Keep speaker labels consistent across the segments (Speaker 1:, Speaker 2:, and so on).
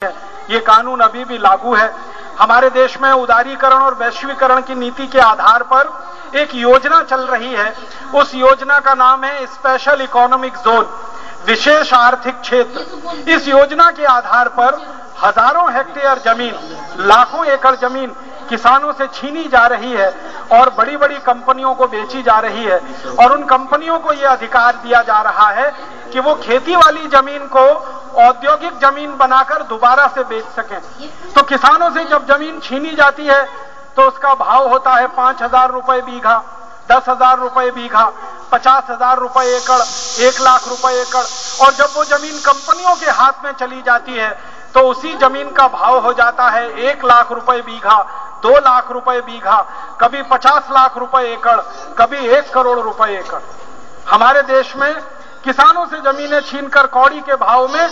Speaker 1: ये कानून अभी भी लागू है। हमारे देश में उदारीकरण और वैश्वीकरण की नीति के आधार पर एक योजना चल रही है। उस योजना का नाम है स्पेशल इकोनॉमिक जोन, विशेष आर्थिक क्षेत्र। इस योजना के आधार पर हजारों हेक्टेयर जमीन, लाखों एकड़ जमीन किसानों से छीनी जा रही है और बड़ी बड़ी कंपनियों को बेची जा रही है और उन कंपनियों को यह अधिकार दिया जा रहा है कि वो खेती वाली जमीन को औद्योगिक जमीन बनाकर दोबारा से बेच सकें। तो किसानों से जब जमीन छीनी जाती है तो उसका भाव होता है 5,000 रुपए बीघा, 10,000 रुपए बीघा, 50,000 रुपए एकड़, 1 लाख रुपए एकड़। और जब वो जमीन कंपनियों के हाथ में चली जाती है तो उसी जमीन का भाव हो जाता है 1 लाख रुपए बीघा, 2 लाख रुपए बीघा, कभी 50 लाख रुपए एकड़, कभी 1 करोड़ रुपए एकड़। हमारे देश में किसानों से जमीनें छीनकर कौड़ी के भाव में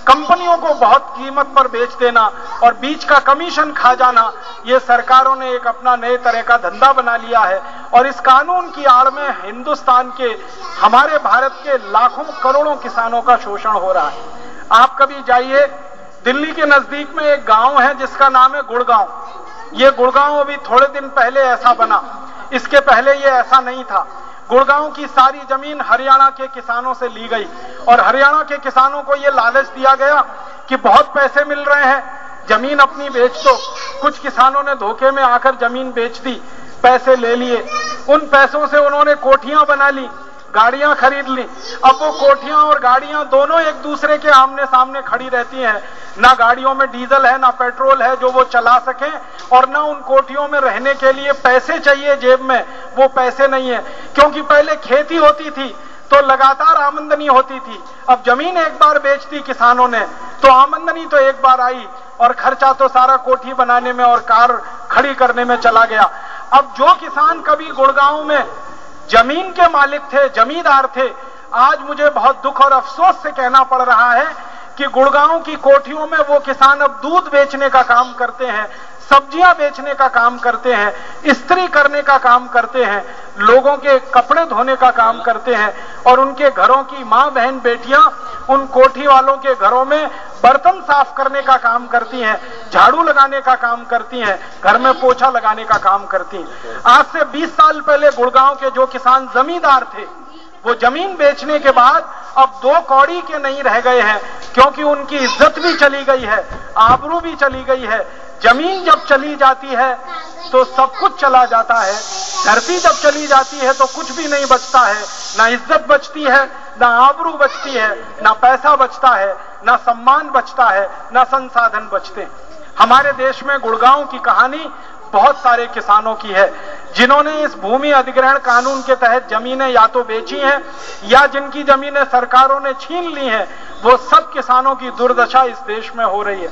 Speaker 1: कंपनियों को बहुत कीमत पर बेच देना और बीच का कमीशन खा जाना, ये सरकारों ने एक अपना नए तरह का धंधा बना लिया है। और इस कानून की आड़ में हिंदुस्तान के, हमारे भारत के लाखों करोड़ों किसानों का शोषण हो रहा है। आप कभी जाइए, दिल्ली के नजदीक में एक गांव है जिसका नाम है गुड़गांव। ये गुड़गांव अभी थोड़े दिन पहले ऐसा बना, इसके पहले ये ऐसा नहीं था। गुड़गांव की सारी जमीन हरियाणा के किसानों से ली गई और हरियाणा के किसानों को ये लालच दिया गया कि बहुत पैसे मिल रहे हैं, जमीन अपनी बेच दो। कुछ किसानों ने धोखे में आकर जमीन बेच दी, पैसे ले लिए। उन पैसों से उन्होंने कोठियां बना ली, गाड़ियां खरीद ली। अब वो कोठियां और गाड़ियां दोनों एक दूसरे के आमने सामने खड़ी रहती हैं। ना गाड़ियों में डीजल है, ना पेट्रोल है जो वो चला सके, और ना उन कोठियों में रहने के लिए पैसे चाहिए जेब में, वो पैसे नहीं है। क्योंकि पहले खेती होती थी तो लगातार आमदनी होती थी। अब जमीन एक बार बेच दी किसानों ने तो आमदनी तो एक बार आई और खर्चा तो सारा कोठी बनाने में और कार खड़ी करने में चला गया। अब जो किसान कभी गुड़गांव में जमीन के मालिक थे, जमींदार थे, आज मुझे बहुत दुख और अफसोस से कहना पड़ रहा है कि गुड़गांव की कोठियों में वो किसान अब दूध बेचने का काम करते हैं, सब्जियां बेचने का काम करते हैं, इस्त्री करने का काम करते हैं, लोगों के कपड़े धोने का काम करते हैं और उनके घरों की मां बहन बेटियां उन कोठी वालों के घरों में बर्तन साफ करने का काम करती हैं, झाड़ू लगाने का काम करती हैं, घर में पोछा लगाने का काम करती हैं। आज से 20 साल पहले गुड़गांव के जो किसान जमींदार थे वो जमीन बेचने के बाद अब 2 कौड़ी के नहीं रह गए हैं, क्योंकि उनकी इज्जत भी चली गई है, आबरू भी चली गई है। जमीन जब चली जाती है तो सब कुछ चला जाता है। धरती जब चली जाती है तो कुछ भी नहीं बचता है, ना इज्जत बचती है, ना आबरू बचती है, ना पैसा बचता है, ना सम्मान बचता है, ना संसाधन बचते हैं। हमारे देश में गुड़गांव की कहानी बहुत सारे किसानों की है जिन्होंने इस भूमि अधिग्रहण कानून के तहत जमीनें या तो बेची हैं या जिनकी जमीनें सरकारों ने छीन ली हैं। वो सब किसानों की दुर्दशा इस देश में हो रही है।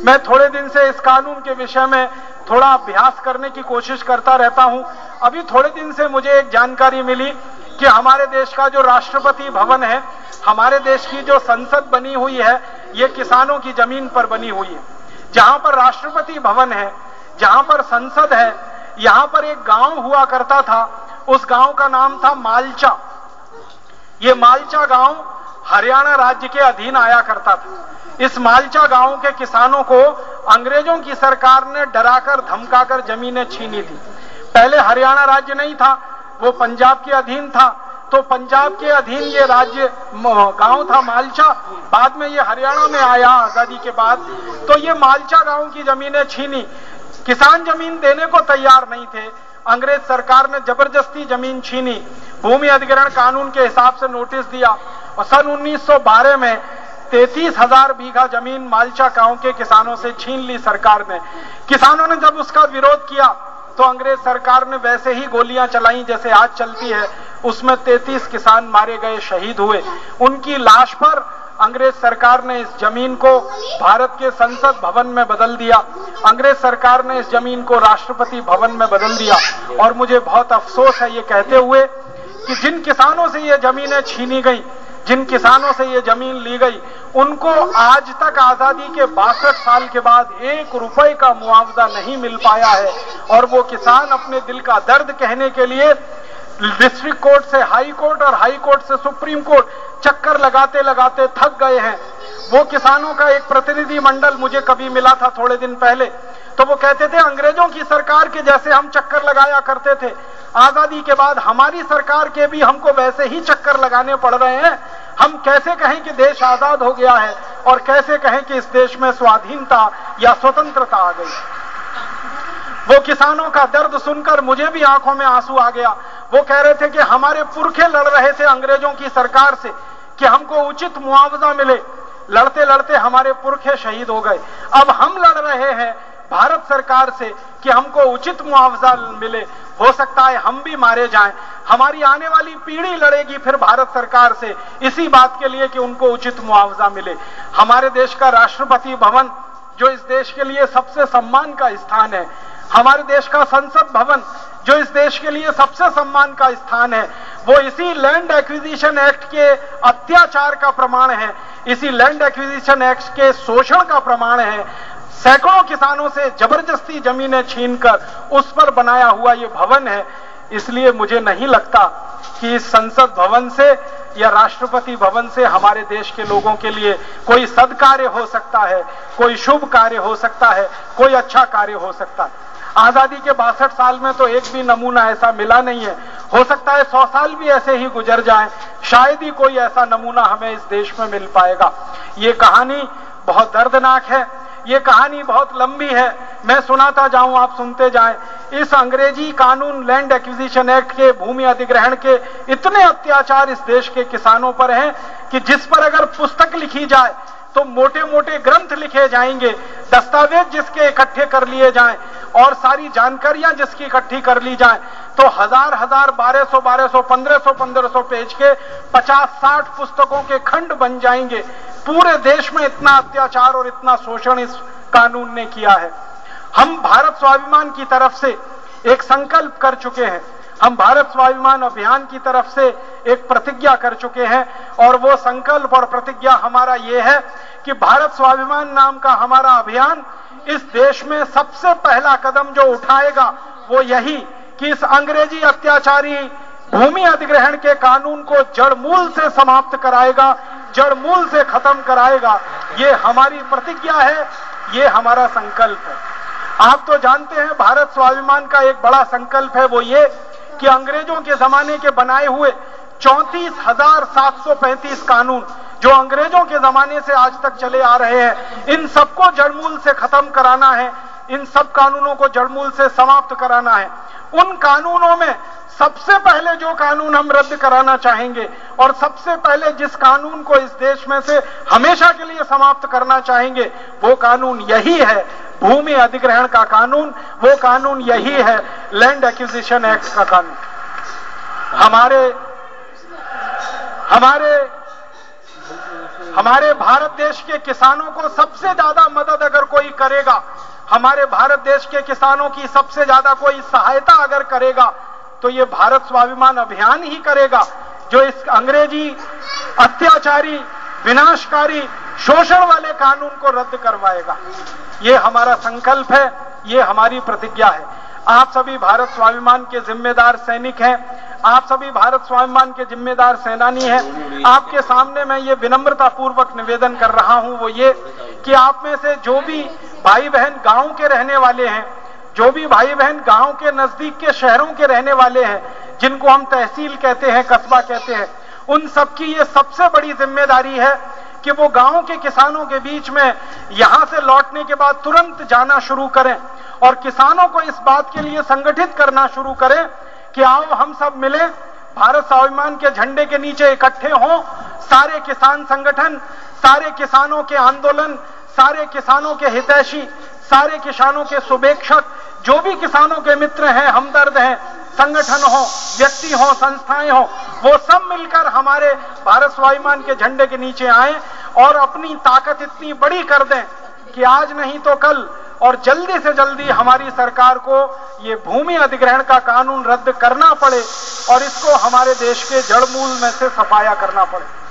Speaker 1: मैं थोड़े दिन से इस कानून के विषय में थोड़ा अभ्यास करने की कोशिश करता रहता हूं। अभी थोड़े दिन से मुझे एक जानकारी मिली कि हमारे देश का जो राष्ट्रपति भवन है, हमारे देश की जो संसद बनी हुई है, ये किसानों की जमीन पर बनी हुई है। जहां पर राष्ट्रपति भवन है, जहां पर संसद है, यहां पर एक गांव हुआ करता था। उस गांव का नाम था मालचा। ये मालचा गांव हरियाणा राज्य के अधीन आया करता था। इस मालचा गांव के किसानों को अंग्रेजों की सरकार ने डराकर धमकाकर जमीनें छीनी थी। पहले हरियाणा राज्य नहीं था, वो पंजाब के अधीन था। तो पंजाब के अधीन ये राज्य गांव था मालचा। बाद में ये हरियाणा में आया आजादी के बाद। तो ये मालचा गांव की जमीनें छीनी। किसान जमीन देने को तैयार नहीं थे, अंग्रेज सरकार ने जबरदस्ती जमीन छीनी। भूमि अधिग्रहण कानून के हिसाब से नोटिस दिया और सन 1912 में 33,000 बीघा जमीन मालचा गांव के किसानों से छीन ली सरकार ने। किसानों ने जब उसका विरोध किया तो अंग्रेज सरकार ने वैसे ही गोलियां चलाई जैसे आज चलती है। उसमें 33 किसान मारे गए, शहीद हुए। उनकी लाश पर अंग्रेज सरकार ने इस जमीन को भारत के संसद भवन में बदल दिया। अंग्रेज सरकार ने इस जमीन को राष्ट्रपति भवन में बदल दिया। और मुझे बहुत अफसोस है ये कहते हुए कि जिन किसानों से ये जमीनें छीनी गई, जिन किसानों से ये जमीन ली गई, उनको आज तक आजादी के 62 साल के बाद 1 रुपए का मुआवजा नहीं मिल पाया है। और वो किसान अपने दिल का दर्द कहने के लिए डिस्ट्रिक्ट कोर्ट से हाई कोर्ट और हाई कोर्ट से सुप्रीम कोर्ट चक्कर लगाते लगाते थक गए हैं। वो किसानों का एक प्रतिनिधि मंडल मुझे कभी मिला था थोड़े दिन पहले, तो वो कहते थे अंग्रेजों की सरकार के जैसे हम चक्कर लगाया करते थे, आजादी के बाद हमारी सरकार के भी हमको वैसे ही चक्कर लगाने पड़ रहे हैं। हम कैसे कहें कि देश आजाद हो गया है और कैसे कहें कि इस देश में स्वाधीनता या स्वतंत्रता आ गई। वो किसानों का दर्द सुनकर मुझे भी आंखों में आंसू आ गया। वो कह रहे थे कि हमारे पुरखे लड़ रहे थे अंग्रेजों की सरकार से कि हमको उचित मुआवजा मिले, लड़ते लड़ते हमारे पुरखे शहीद हो गए। अब हम लड़ रहे हैं भारत सरकार से कि हमको उचित मुआवजा मिले, हो सकता है हम भी मारे जाएं, हमारी आने वाली पीढ़ी लड़ेगी फिर भारत सरकार से इसी बात के लिए कि उनको उचित मुआवजा मिले। हमारे देश का राष्ट्रपति भवन जो इस देश के लिए सबसे सम्मान का स्थान है, हमारे देश का संसद भवन जो इस देश के लिए सबसे सम्मान का स्थान है, वो इसी लैंड एक्विजिशन एक्ट के अत्याचार का प्रमाण है, इसी लैंड एक्विजिशन एक्ट के शोषण का प्रमाण है। सैकड़ों किसानों से जबरदस्ती जमीनें छीनकर उस पर बनाया हुआ ये भवन है। इसलिए मुझे नहीं लगता कि इस संसद भवन से या राष्ट्रपति भवन से हमारे देश के लोगों के लिए कोई सद्कार्य हो सकता है, कोई शुभ कार्य हो सकता है, कोई अच्छा कार्य हो सकता है। आजादी के 62 साल में तो एक भी नमूना ऐसा मिला नहीं है। हो सकता है 100 साल भी ऐसे ही गुजर जाएं, शायद ही कोई ऐसा नमूना हमें इस देश में मिल पाएगा। ये कहानी बहुत दर्दनाक है, ये कहानी बहुत लंबी है, मैं सुनाता जाऊं, आप सुनते जाएं। इस अंग्रेजी कानून लैंड एक्विजिशन एक्ट के भूमि अधिग्रहण के इतने अत्याचार इस देश के किसानों पर हैं कि जिस पर अगर पुस्तक लिखी जाए तो मोटे मोटे ग्रंथ लिखे जाएंगे, दस्तावेज जिसके इकट्ठे कर लिए जाएं और सारी जानकारियां जिसकी इकट्ठी कर ली जाएं तो हजार 1200 1500 पेज के 50-60 पुस्तकों के खंड बन जाएंगे। पूरे देश में इतना अत्याचार और इतना शोषण इस कानून ने किया है। हम भारत स्वाभिमान की तरफ से एक संकल्प कर चुके हैं, हम भारत स्वाभिमान अभियान की तरफ से एक प्रतिज्ञा कर चुके हैं और वो संकल्प और प्रतिज्ञा हमारा ये है कि भारत स्वाभिमान नाम का हमारा अभियान इस देश में सबसे पहला कदम जो उठाएगा वो यही कि इस अंग्रेजी अत्याचारी भूमि अधिग्रहण के कानून को जड़ मूल से समाप्त कराएगा, जड़ मूल से खत्म कराएगा। ये हमारी प्रतिज्ञा है, ये हमारा संकल्प है। आप तो जानते हैं भारत स्वाभिमान का एक बड़ा संकल्प है वो ये कि अंग्रेजों के जमाने के बनाए हुए 34,735 कानून जो अंग्रेजों के जमाने से आज तक चले आ रहे हैं, इन सबको जड़मूल से खत्म कराना है, इन सब कानूनों को जड़मूल से समाप्त कराना है। उन कानूनों में सबसे पहले जो कानून हम रद्द कराना चाहेंगे और सबसे पहले जिस कानून को इस देश में से हमेशा के लिए समाप्त करना चाहेंगे वो कानून यही है, भूमि अधिग्रहण का कानून। वो कानून यही है, लैंड एक्विजिशन एक्ट का कानून। हमारे भारत देश के किसानों को सबसे ज्यादा मदद अगर कोई करेगा, हमारे भारत देश के किसानों की सबसे ज्यादा कोई सहायता अगर करेगा तो ये भारत स्वाभिमान अभियान ही करेगा, जो इस अंग्रेजी अत्याचारी विनाशकारी शोषण वाले कानून को रद्द करवाएगा। ये हमारा संकल्प है, ये हमारी प्रतिज्ञा है। आप सभी भारत स्वाभिमान के जिम्मेदार सैनिक हैं, आप सभी भारत स्वाभिमान के जिम्मेदार सेनानी हैं। आपके सामने मैं ये विनम्रता पूर्वक निवेदन कर रहा हूं वो ये कि आप में से जो भी भाई बहन गांव के रहने वाले हैं, जो भी भाई बहन गांव के नजदीक के शहरों के रहने वाले हैं, जिनको हम तहसील कहते हैं, कस्बा कहते हैं, उन सबकी ये सबसे बड़ी जिम्मेदारी है कि वो गांव के किसानों के बीच में यहां से लौटने के बाद तुरंत जाना शुरू करें और किसानों को इस बात के लिए संगठित करना शुरू करें कि आओ हम सब मिलें, भारत स्वाभिमान के झंडे के नीचे इकट्ठे हों, सारे किसान संगठन, सारे किसानों के आंदोलन, सारे किसानों के हितैषी, सारे किसानों के शुभेच्छक, जो भी किसानों के मित्र हैं, हमदर्द हैं, संगठन हो, व्यक्ति हो, संस्थाएं हो, वो सब मिलकर हमारे भारत स्वाभिमान के झंडे के नीचे आए और अपनी ताकत इतनी बड़ी कर दें कि आज नहीं तो कल और जल्दी से जल्दी हमारी सरकार को ये भूमि अधिग्रहण का कानून रद्द करना पड़े और इसको हमारे देश के जड़मूल में से सफाया करना पड़े।